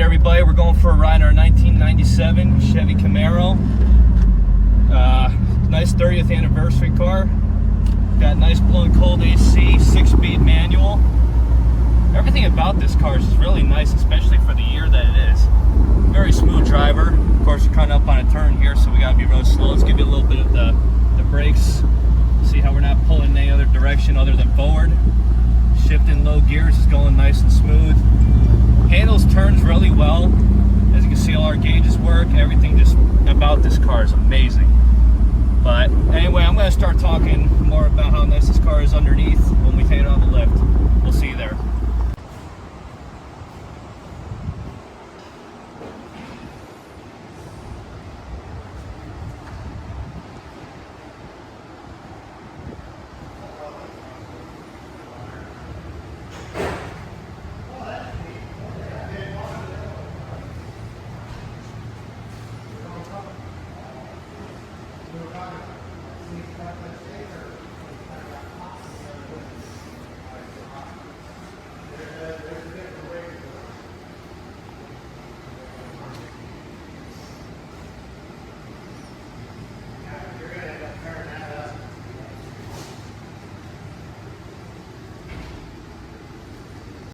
everybody, we're going for a ride in our 1997 Chevy Camaro. Nice 30th anniversary car. Got nice blowing cold AC, 6-speed manual. Everything about this car is really nice, especially for the year that it is. Very smooth driver. Of course, we're coming up on a turn here, so we gotta be real slow. Let's give you a little bit of the brakes. See how we're not pulling in any other direction other than forward. Shifting low gears is going nice and smooth. Handles turns really well. As you can see, all our gauges work. Everything just about this car is amazing. But anyway, I'm going to start talking more about how nice this car is underneath when we take it on the lift. We'll see you there.